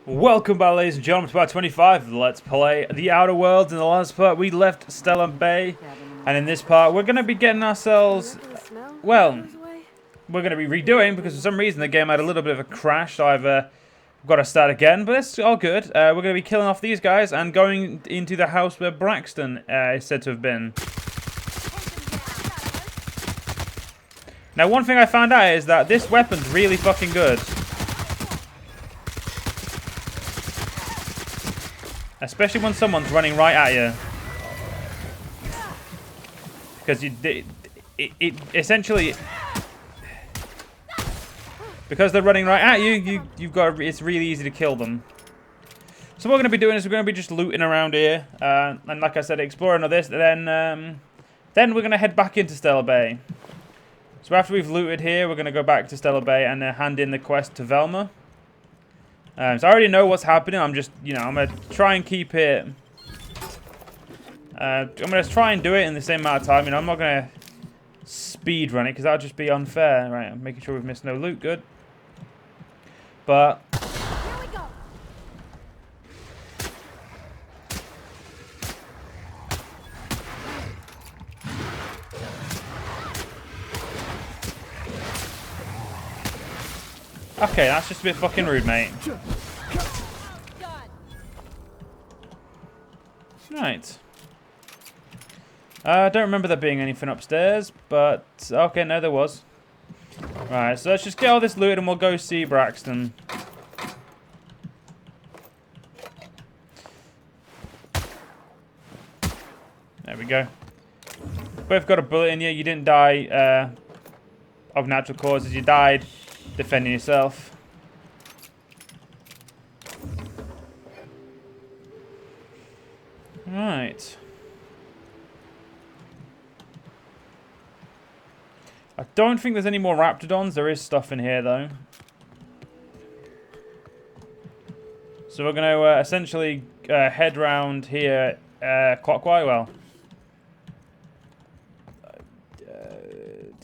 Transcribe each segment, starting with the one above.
Welcome back, ladies and gentlemen, to part 25. Let's play The Outer Worlds. In the last part, we left Stellar Bay. And in this part, we're going to be getting ourselves... Well, we're going to be redoing, because for some reason the game had a little bit of a crash. So I've got to start again, but it's all good. We're going to be killing off these guys and going into the house where Braxton is said to have been. Now, one thing I found out is that this weapon's really fucking good. Especially when someone's running right at you. Because it essentially... Because they're running right at you, you've got... It's really easy to kill them. So what we're going to be doing is we're going to be just looting around here. And like I said, exploring all this. Then we're going to head back into Stellar Bay. So after we've looted here, we're going to go back to Stellar Bay and hand in the quest to Velma. So I already know what's happening. I'm just, I'm going to try and keep it... I'm going to try and do it in the same amount of time. I'm not going to speed run it because that would just be unfair. Right, I'm making sure we've missed no loot. Good. But... Here we go. Okay, that's just a bit fucking rude, mate. Right. I don't remember there being anything upstairs, but... Okay, no, there was. Right, so let's just get all this looted and we'll go see Braxton. There we go. Both got a bullet in you. You didn't die of natural causes. You died defending yourself. Right. I don't think there's any more raptidons. There is stuff in here, though. So we're going to essentially head round here clockwise. Well,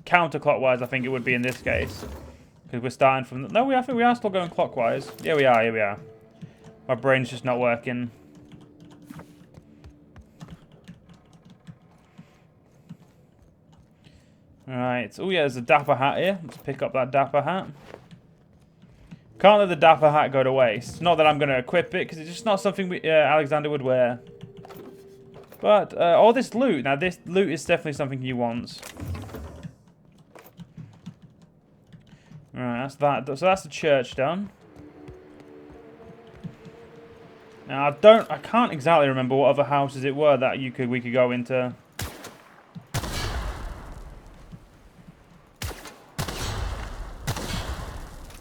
counterclockwise, I think it would be in this case. Because we're starting from... No, I think we are still going clockwise. Yeah, we are. Here we are. My brain's just not working. Alright. Oh, yeah, there's a dapper hat here. Let's pick up that dapper hat. Can't let the dapper hat go to waste. Not that I'm going to equip it, because it's just not something Alexander would wear. But, all this loot. Now, this loot is definitely something he wants. Alright, that's that. So that's the church done. Now, I can't exactly remember what other houses it were that we could go into.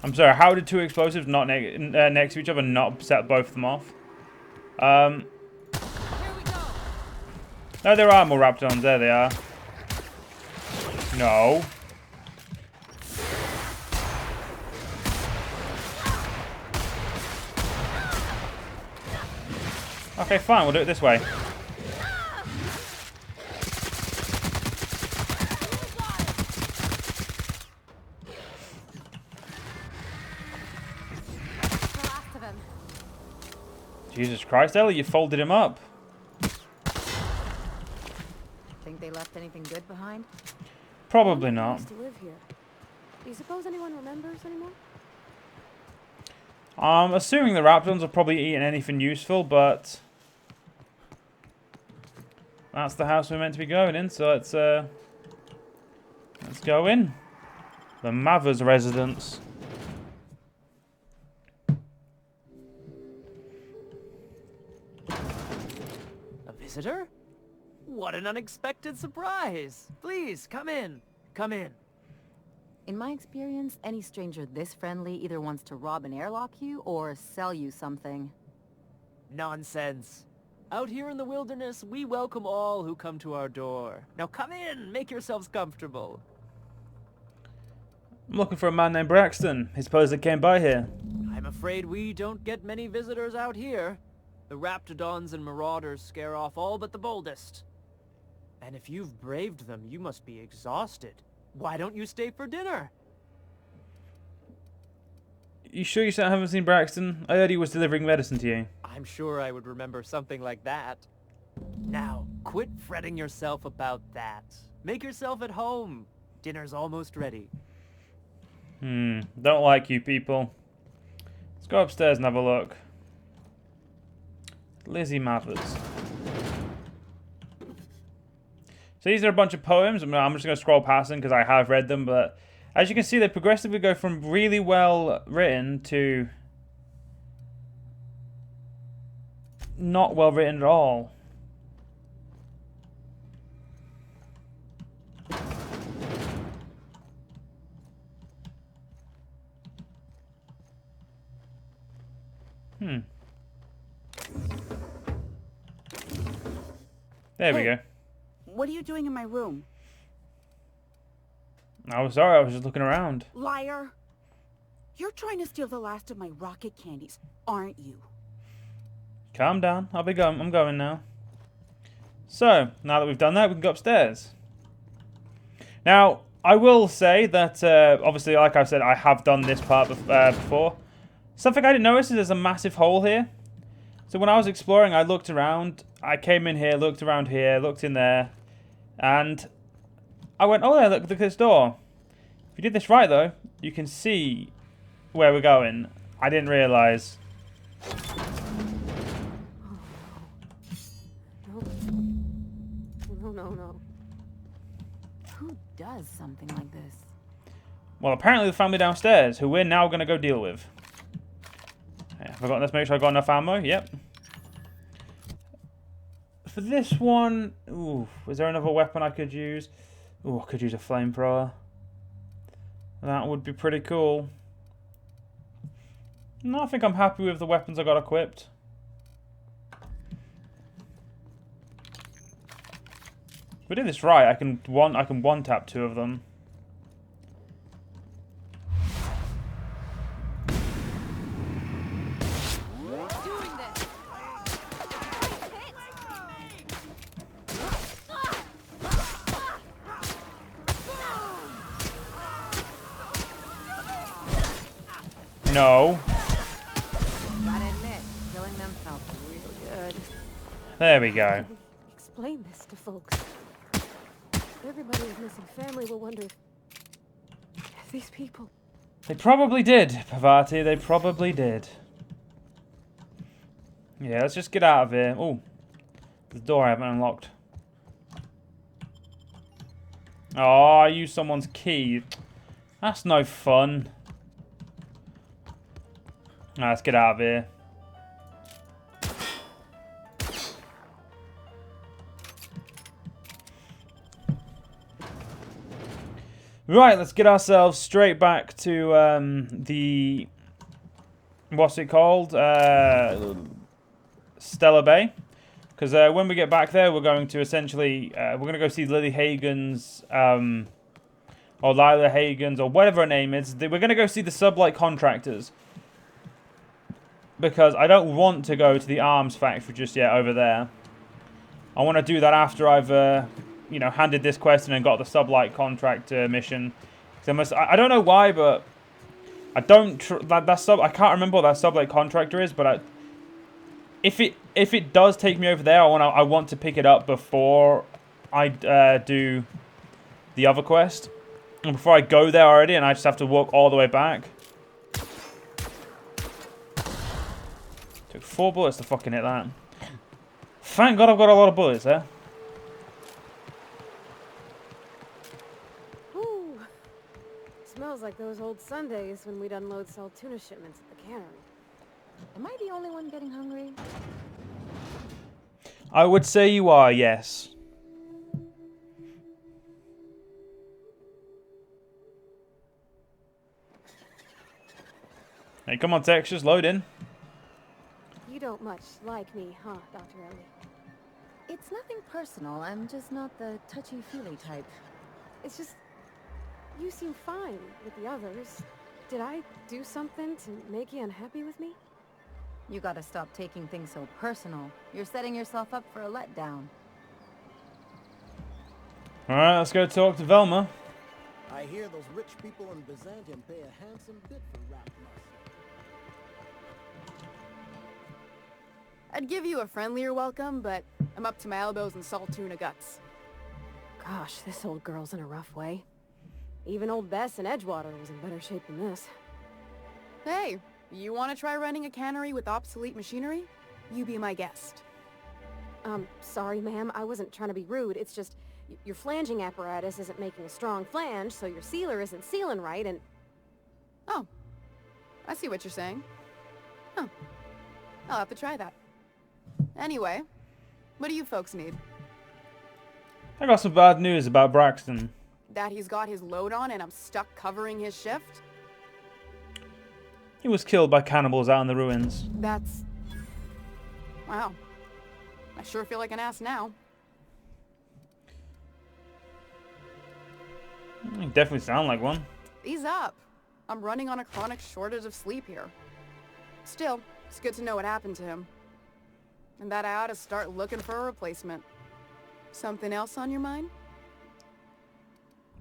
I'm sorry, how did two explosives not next to each other not set both of them off? Here we go. No, there are more raptidons. There they are. No. Okay, fine. We'll do it this way. Jesus Christ, Ellie, you folded him up. Think they left anything good behind? Probably not. Used to live here. Do you suppose anyone remembers anymore? I'm assuming the raptidons are probably eating anything useful, but that's the house we're meant to be going in, so let's go in. The Mother's residence. A visitor? What an unexpected surprise! Please, come in. Come in. In my experience, any stranger this friendly either wants to rob and airlock you or sell you something. Nonsense. Out here in the wilderness, we welcome all who come to our door. Now come in, make yourselves comfortable. I'm looking for a man named Braxton. He supposedly came by here. I'm afraid we don't get many visitors out here. The raptidons and marauders scare off all but the boldest. And if you've braved them, you must be exhausted. Why don't you stay for dinner? You sure you haven't seen Braxton? I heard he was delivering medicine to you. I'm sure I would remember something like that. Now, quit fretting yourself about that. Make yourself at home. Dinner's almost ready. Don't like you people. Let's go upstairs and have a look. Lizzie Mathers. So these are a bunch of poems. I'm just going to scroll past them because I have read them, but as you can see, they progressively go from really well written to not well written at all. There we go. What are you doing in my room? I was sorry, I was just looking around. Liar! You're trying to steal the last of my rocket candies, aren't you? Calm down. I'll be going. I'm going now. So, now that we've done that, we can go upstairs. Now, I will say that, obviously, like I said, I have done this part before. Something I didn't notice is there's a massive hole here. So when I was exploring, I looked around. I came in here, looked around here, looked in there. And I went, oh, there, look at this door. If you did this right, though, you can see where we're going. I didn't realise. No. Who does something like this? Well, apparently the family downstairs, who we're now going to go deal with. Yeah, let's make sure I got enough ammo. Yep. For this one, ooh, is there another weapon I could use? Ooh, I could use a flamethrower. That would be pretty cool. No, I think I'm happy with the weapons I got equipped. If we do this right, I can one tap two of them. No. Gotta admit, killing them felt real good. There we go. Explain this to folks. Everybody with missing family will wonder if these people... They probably did, Pavati. They probably did. Yeah, let's just get out of here. Oh, the door I haven't unlocked. Oh, I used someone's key. That's no fun. Right, let's get out of here. Right, let's get ourselves straight back to the... What's it called? Stella Bay. Because when we get back there, we're going to essentially... we're going to go see Lily Hagen's... or Lila Hagen's, or whatever her name is. We're going to go see the sublight contractors. Because I don't want to go to the arms factory just yet over there. I want to do that after I've, you know, handed this quest in and got the sublight contract mission. I don't know why, but I don't. I can't remember what that sublight contractor is, but if it does take me over there, I want to pick it up before I do the other quest, and before I go there already, and I just have to walk all the way back. Took 4 bullets to fucking hit that. Thank God I've got a lot of bullets there. Ooh. Smells like those old Sundays when we'd unload sell tuna shipments at the cannery. Am I the only one getting hungry? I would say you are, yes. Hey, come on, Texas, load in. You don't much like me, huh, Dr. Ellie? It's nothing personal. I'm just not the touchy-feely type. It's just... you seem fine with the others. Did I do something to make you unhappy with me? You gotta stop taking things so personal. You're setting yourself up for a letdown. Alright, let's go talk to Velma. I hear those rich people in Byzantium pay a handsome bit for rat muscle. I'd give you a friendlier welcome, but I'm up to my elbows in salt tuna guts. Gosh, this old girl's in a rough way. Even old Bess in Edgewater was in better shape than this. Hey, you want to try running a cannery with obsolete machinery? You be my guest. Sorry, ma'am. I wasn't trying to be rude. It's just, your flanging apparatus isn't making a strong flange, so your sealer isn't sealing right, and... Oh, I see what you're saying. Huh. I'll have to try that. Anyway, what do you folks need? I got some bad news about Braxton. That he's got his load on and I'm stuck covering his shift? He was killed by cannibals out in the ruins. That's... Wow. I sure feel like an ass now. You definitely sound like one. Ease up. I'm running on a chronic shortage of sleep here. Still, it's good to know what happened to him. And that I ought to start looking for a replacement. Something else on your mind?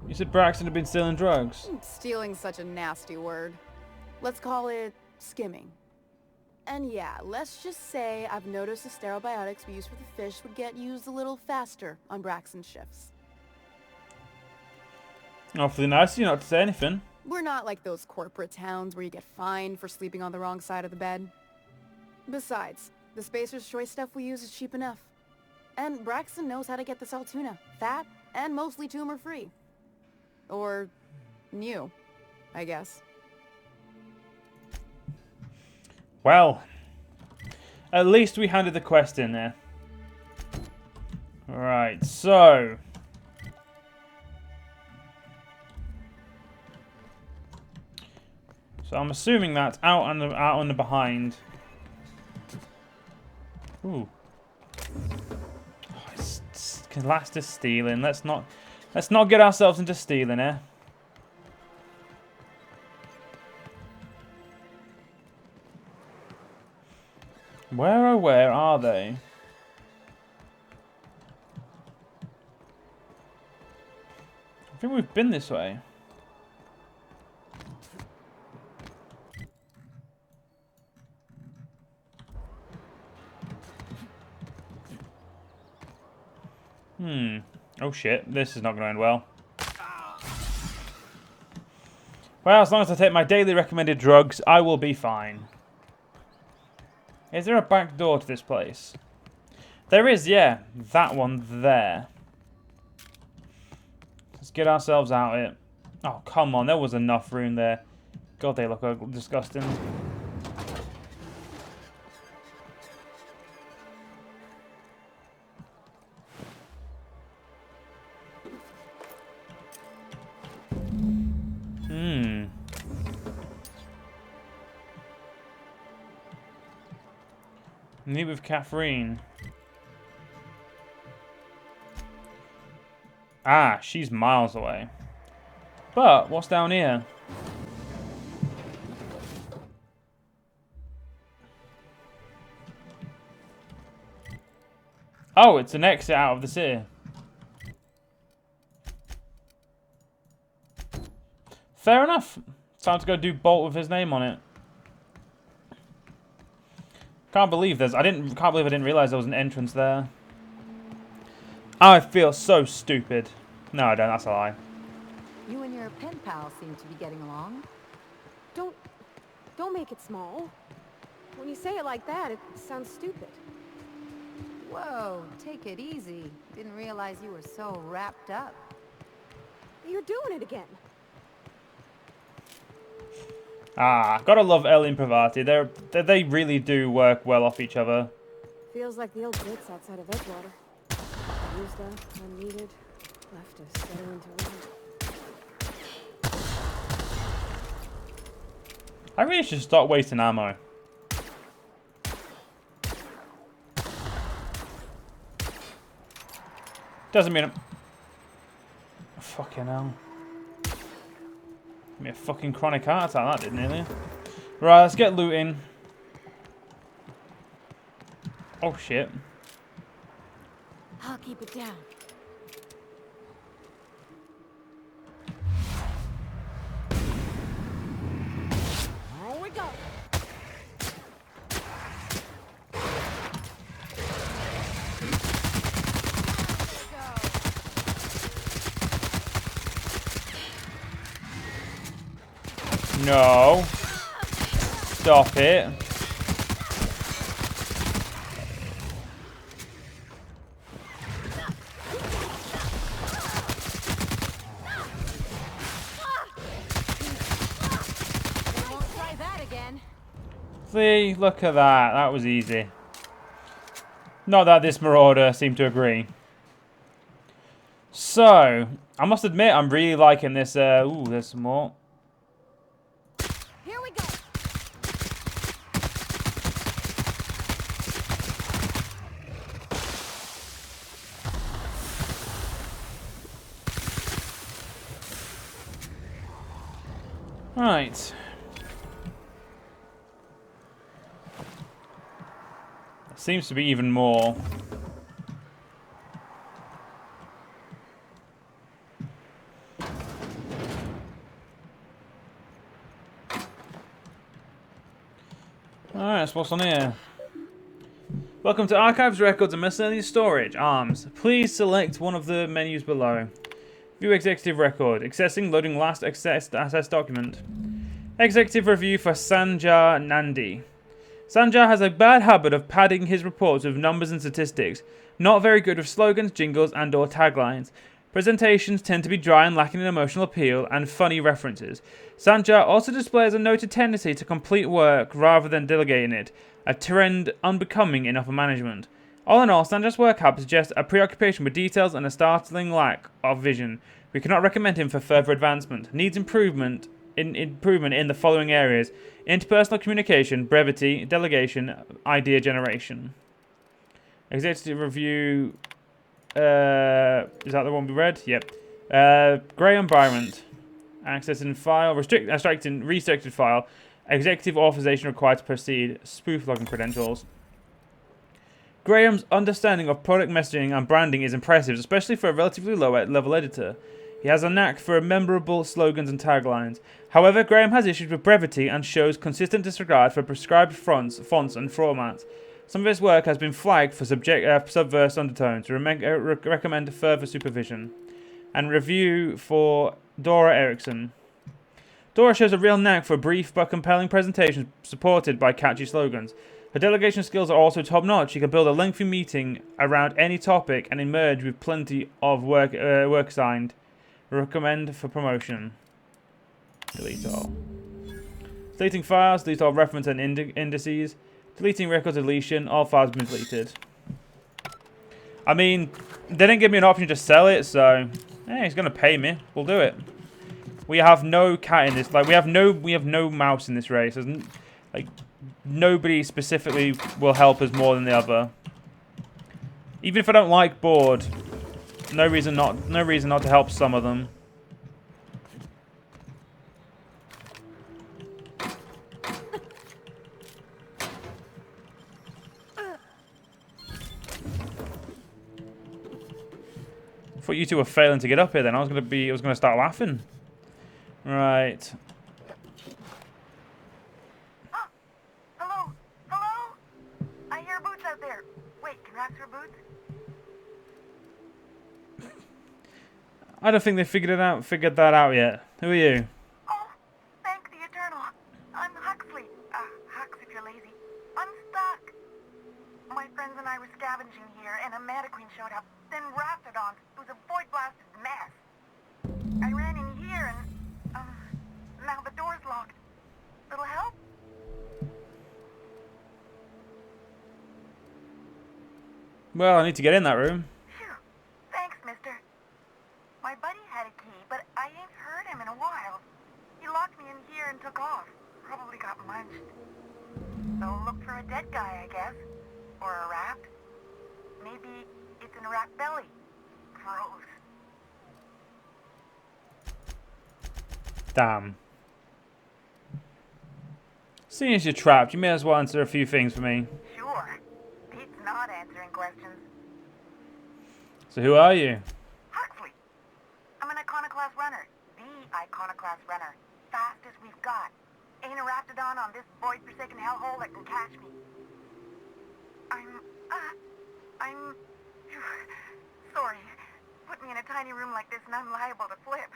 You said Braxton had been stealing drugs. Stealing's such a nasty word. Let's call it skimming. And yeah, let's just say I've noticed the sterile biotics we use for the fish would get used a little faster on Braxton's shifts. Awfully nice of you not to say anything. We're not like those corporate towns where you get fined for sleeping on the wrong side of the bed. Besides, the Spacer's Choice stuff we use is cheap enough. And Braxton knows how to get the salt tuna, fat and mostly tumor-free. Or new, I guess. Well, at least we handed the quest in there. Right, so... So I'm assuming that's out on the behind. Ooh. Oh, it's last is stealing. Let's not get ourselves into stealing here. Where are they? I think we've been this way. Oh shit, this is not going to end well. Well, as long as I take my daily recommended drugs, I will be fine. Is there a back door to this place? There is, yeah. That one there. Let's get ourselves out of it. Oh, come on. There was enough room there. God, they look disgusting. Meet with Catherine. Ah, she's miles away. But, what's down here? Oh, it's an exit out of the city. Fair enough. Time to go do Bolt with his name on it. Can't believe there's. Can't believe I didn't realize there was an entrance there. I feel so stupid. No, I don't. That's a lie. You and your pen pal seem to be getting along. Don't make it small. When you say it like that, it sounds stupid. Whoa, take it easy. Didn't realize you were so wrapped up. You're doing it again. Ah, gotta love Ellie and Pravati. They really do work well off each other. Feels like the old bits outside of Edgewater. Used up, unneeded, left to settle into ruin. I really should stop wasting ammo. Doesn't mean I'm... Fucking hell. Give me a fucking chronic heart attack, that did nearly. Right, let's get looting. Oh shit. I'll keep it down. Here we go. No. Stop it. Won't try that again. See, look at that. That was easy. Not that this marauder seemed to agree. So, I must admit, I'm really liking this. Ooh, there's some more. Here we go. Right. There seems to be even more. Alright, so what's on here? Welcome to Archives, Records, and Miscellaneous Storage. Arms. Please select one of the menus below. View Executive Record. Accessing, loading last access document. Executive Review for Sanjar Nandi. Sanjar has a bad habit of padding his reports with numbers and statistics. Not very good with slogans, jingles, and/or taglines. Presentations tend to be dry and lacking in emotional appeal and funny references. Sanjar also displays a noted tendency to complete work rather than delegating it, a trend unbecoming in upper management. All in all, Sanjar's work habits suggest a preoccupation with details and a startling lack of vision. We cannot recommend him for further advancement. Needs improvement in the following areas: interpersonal communication, brevity, delegation, idea generation. Executive review. Is that the one we read? Yep. Grey environment. Accessing file. Restricted file. Executive authorization required to proceed. Spoof login credentials. Graham's understanding of product messaging and branding is impressive, especially for a relatively low-level editor. He has a knack for memorable slogans and taglines. However, Graham has issues with brevity and shows consistent disregard for prescribed fonts and formats. Some of his work has been flagged for subverse undertones. Recommend further supervision. And review for Dora Erickson. Dora shows a real knack for brief but compelling presentations supported by catchy slogans. Her delegation skills are also top-notch. She can build a lengthy meeting around any topic and emerge with plenty of work assigned. Recommend for promotion. Delete all. Deleting files. Delete all reference and indices. Deleting record deletion. All files have been deleted. I mean, they didn't give me an option to sell it, so hey, he's gonna pay me. We'll do it. We have no cat in this. Like we have no mouse in this race. Like nobody specifically will help us more than the other. Even if I don't like board, no reason not to help some of them. I thought you two were failing to get up here then. I was gonna start laughing. Right. Oh, hello? Hello? I hear boots out there. Wait, can rats wear boots? I don't think they figured that out yet. Who are you? Oh, thank the Eternal. I'm Huxley. Hux if you're lazy. I'm stuck. My friends and I were scavenging here, and a Manta Queen showed up. Then Raptidons. It was a void-blasted mess. I ran in here, and, now the door's locked. Little help? Well, I need to get in that room. Phew. Thanks, mister. My buddy had a key, but I ain't heard him in a while. He locked me in here and took off. Probably got munched. So look for a dead guy, I guess. Or a rat. Maybe it's in a rat belly. Gross. Damn. Seeing as you're trapped, you may as well answer a few things for me. Sure. Pete's not answering questions. So who are you? Huxley. I'm an iconoclast runner. The iconoclast runner. Fastest we've got. Ain't a Raptidon on this void-forsaken hellhole that can catch me. I'm... Sorry. Put me in a tiny room like this and I'm liable to flip.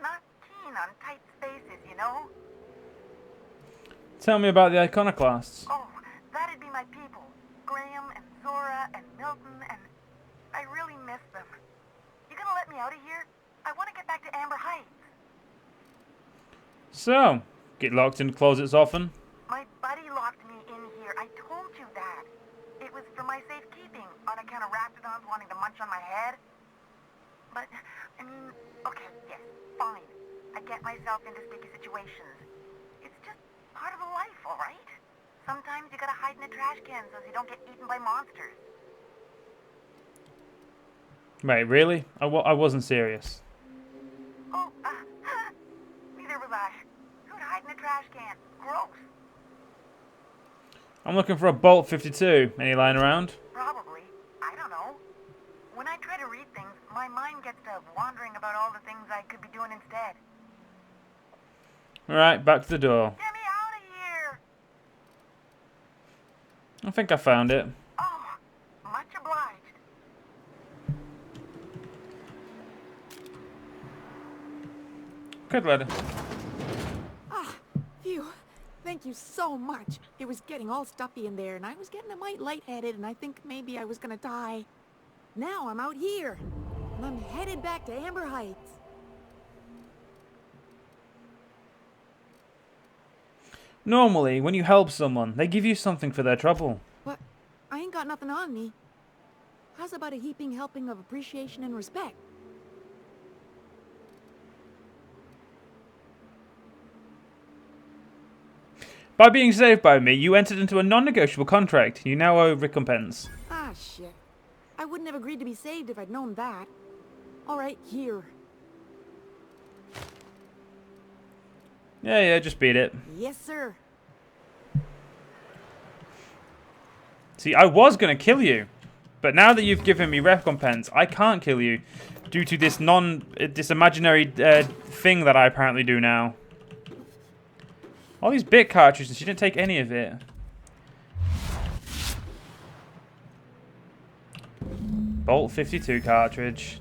Not keen on tight spaces, you know? Tell me about the iconoclasts. Oh, that'd be my people. Graham and Zora and Milton, and I really miss them. You gonna let me out of here? I want to get back to Amber Heights. So, get locked in closets often? My buddy locked me in here. I told you that. It was for my safekeeping, on account of raptidons wanting to munch on my head. But, I mean, okay, yes, fine. I get myself into sticky situations. It's just part of the life, all right? Sometimes you gotta hide in a trash can so you don't get eaten by monsters. Wait, really? I wasn't serious. Oh, neither was I. Who'd hide in a trash can? Gross. I'm looking for a Bolt 52. Any lying around? Probably. I don't know. When I try to read things, my mind gets to wandering about all the things I could be doing instead. Alright, back to the door. Get me out of here! I think I found it. Oh, much obliged. Good lad. Ah, phew. Thank you so much. It was getting all stuffy in there, and I was getting a mite lightheaded, and I think maybe I was gonna die. Now I'm out here, and I'm headed back to Amber Heights. Normally, when you help someone, they give you something for their trouble. But I ain't got nothing on me. How's about a heaping helping of appreciation and respect? By being saved by me, you entered into a non-negotiable contract. You now owe recompense. Ah, shit. I wouldn't have agreed to be saved if I'd known that. All right, here. Yeah, just beat it. Yes, sir. See, I was going to kill you. But now that you've given me recompense, I can't kill you. Due to this imaginary thing that I apparently do now. All these bit cartridges, she didn't take any of it. Bolt 52 cartridge.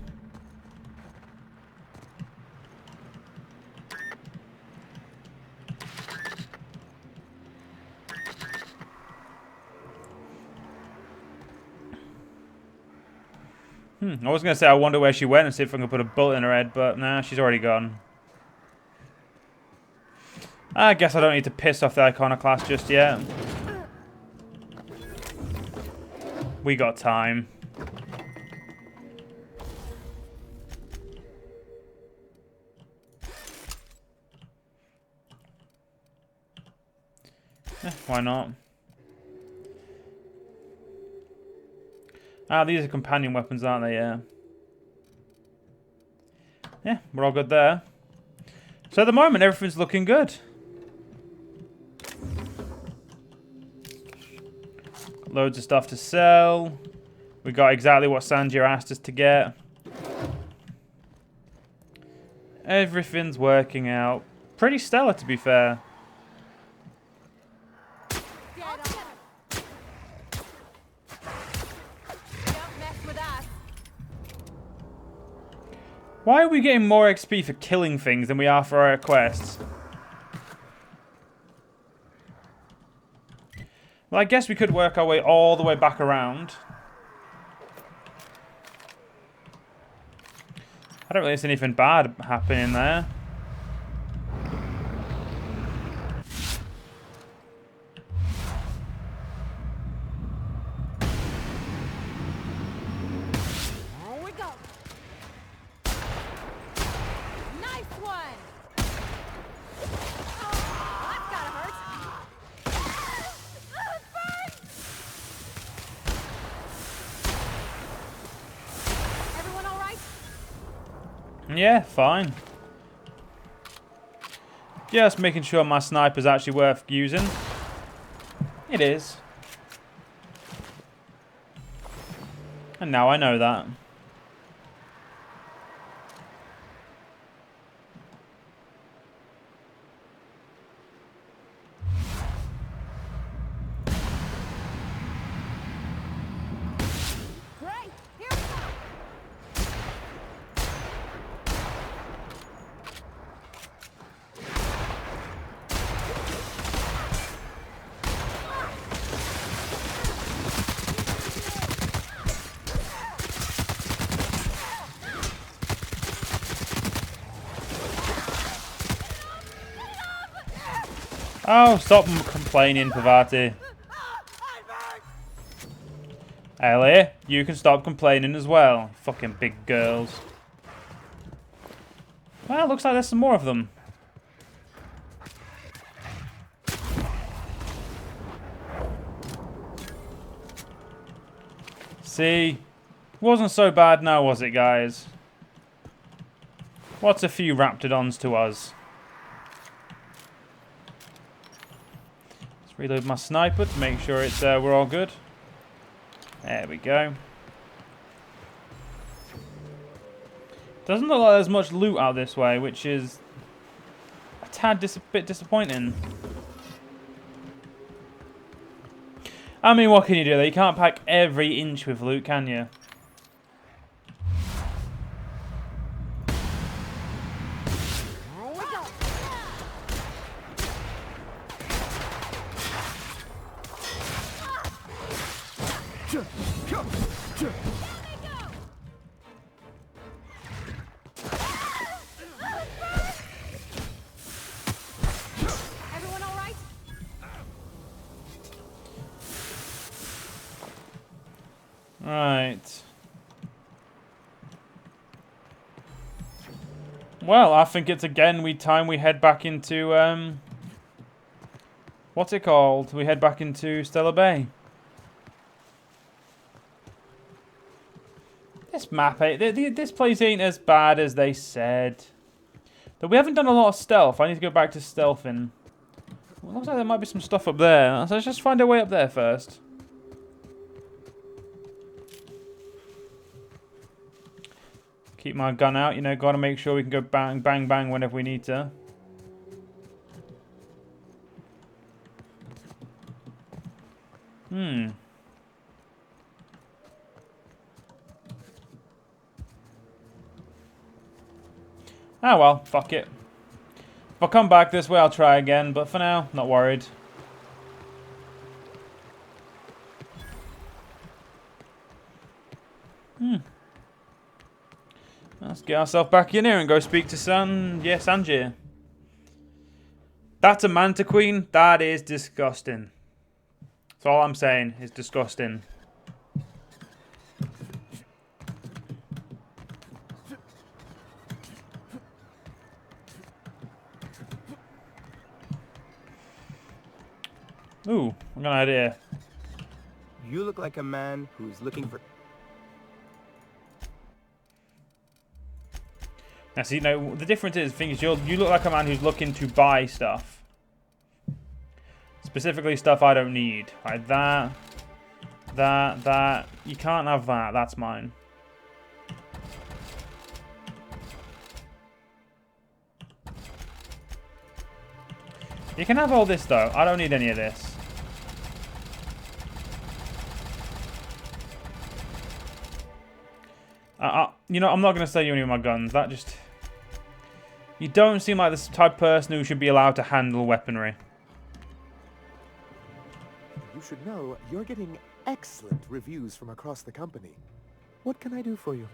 I was going to say I wonder where she went and see if I can put a bullet in her head, but nah, she's already gone. I guess I don't need to piss off the iconoclast just yet. We got time. Why not? Ah, these are companion weapons, aren't they? Yeah. Yeah, we're all good there. So at the moment, everything's looking good. Loads of stuff to sell. We got exactly what Sanjay asked us to get. Everything's working out. Pretty stellar, to be fair. Why are we getting more XP for killing things than we are for our quests? Well, I guess we could work our way all the way back around. I don't really see anything bad happening there. Here we go. Nice one. Oh, that's gotta hurt. Everyone all right? Yeah, fine. Just making sure my sniper's actually worth using. It is. And now I know that. Great. Here we go. Oh, stop complaining, Pavati. Ellie, you can stop complaining as well. Fucking big girls. Well, looks like there's some more of them. See? Wasn't so bad now, was it, guys? What's a few Raptidons to us? Let's reload my sniper to make sure it's we're all good. There we go. Doesn't look like there's much loot out this way, which is a tad bit disappointing. I mean, what can you do though? You can't pack every inch with loot, can you? Everyone all right? Right. Well, I think it's again time we head back into what's it called? We head back into Stellar Bay. This map, this place ain't as bad as they said. But we haven't done a lot of stealth. I need to go back to stealthing. Well, looks like there might be some stuff up there. So let's just find our way up there first. Keep my gun out, you know, gotta make sure we can go bang, bang, bang whenever we need to. Ah well, fuck it. If I come back this way, I'll try again, but for now, not worried. Let's get ourselves back in here and go speak to Sanjay. That's a manta queen. That is disgusting. That's all I'm saying. It's disgusting. Ooh, I got an idea. You look like a man who's looking for... Now, see, no, the difference is, you look like a man who's looking to buy stuff. Specifically stuff I don't need. Like that. You can't have that. That's mine. You can have all this, though. I don't need any of this. You know, I'm not going to sell you any of my guns. That just... You don't seem like the type of person who should be allowed to handle weaponry. You should know you're getting excellent reviews from across the company. What can I do for you?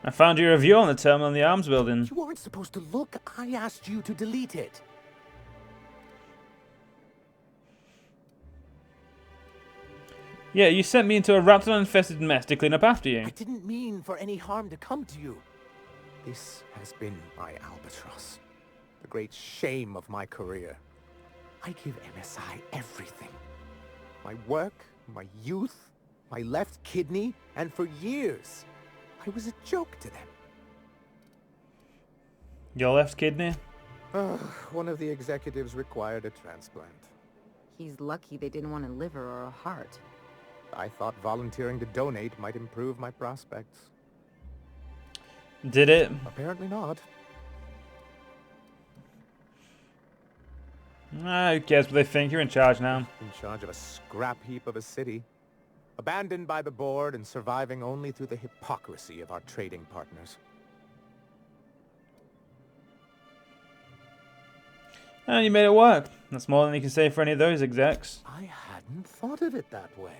I found your review on the terminal in the arms building. You aren't supposed to look. I asked you to delete it. Yeah, you sent me into a raptor-infested mess to clean up after you. I didn't mean for any harm to come to you. This has been my albatross. The great shame of my career. I give MSI everything. My work, my youth, my left kidney, and for years, I was a joke to them. Your left kidney? One of the executives required a transplant. He's lucky they didn't want a liver or a heart. I thought volunteering to donate might improve my prospects. Did it? Apparently not. Who cares what they think? You're in charge now. In charge of a scrap heap of a city. Abandoned by the board and surviving only through the hypocrisy of our trading partners. And you made it work. That's more than you can say for any of those execs. I hadn't thought of it that way.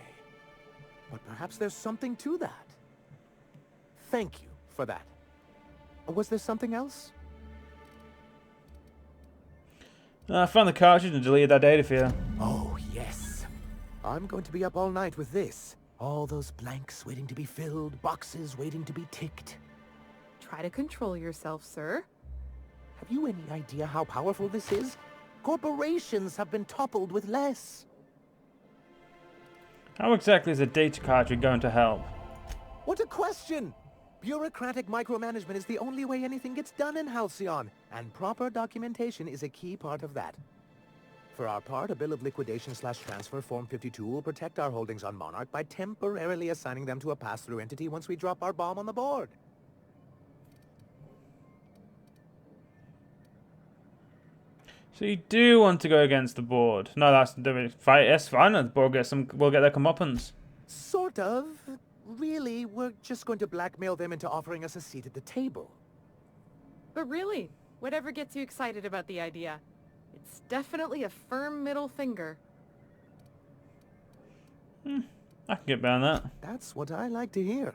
But perhaps there's something to that. Thank you for that. Was there something else? I found the cartridge and deleted that data for you. Oh, yes. I'm going to be up all night with this. All those blanks waiting to be filled, boxes waiting to be ticked. Try to control yourself, sir. Have you any idea how powerful this is? Corporations have been toppled with less. How exactly is a data cartridge going to help? What a question! Bureaucratic micromanagement is the only way anything gets done in Halcyon, and proper documentation is a key part of that. For our part, a bill of liquidation/transfer Form 52 will protect our holdings on Monarch by temporarily assigning them to a pass-through entity once we drop our bomb on the board. So you do want to go against the board? No, that's fine. Yes, fine. The board gets some. We'll get their comeuppance. Sort of. Really, we're just going to blackmail them into offering us a seat at the table. But really, whatever gets you excited about the idea, it's definitely a firm middle finger. I can get behind that. That's what I like to hear.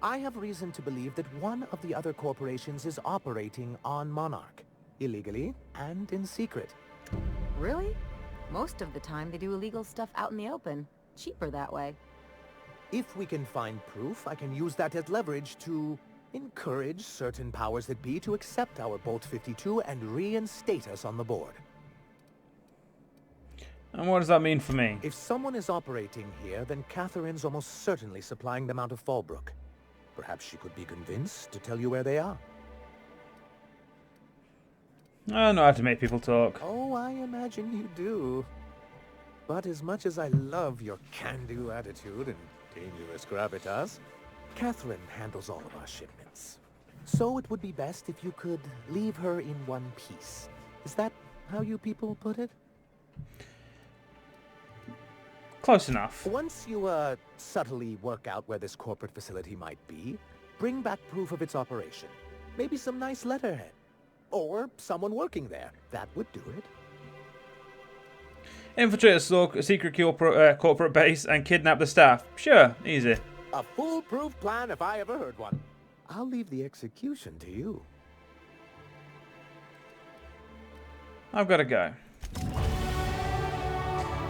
I have reason to believe that one of the other corporations is operating on Monarch. Illegally and in secret. Really? Most of the time they do illegal stuff out in the open. Cheaper that way. If we can find proof, I can use that as leverage to encourage certain powers that be to accept our Bolt 52 and reinstate us on the board. And what does that mean for me? If someone is operating here, then Catherine's almost certainly supplying them out of Fallbrook. Perhaps she could be convinced to tell you where they are. I know how to make people talk. Oh, I imagine you do. But as much as I love your can-do attitude and dangerous gravitas, Catherine handles all of our shipments. So it would be best if you could leave her in one piece. Is that how you people put it? Close enough. Once you, subtly work out where this corporate facility might be, bring back proof of its operation. Maybe some nice letterhead. Or someone working there. That would do it. Infiltrate a secret corporate base and kidnap the staff. Sure, easy. A foolproof plan if I ever heard one. I'll leave the execution to you. I've got to go.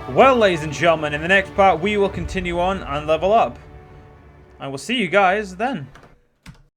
Well, ladies and gentlemen, in the next part we will continue on and level up. I will see you guys then.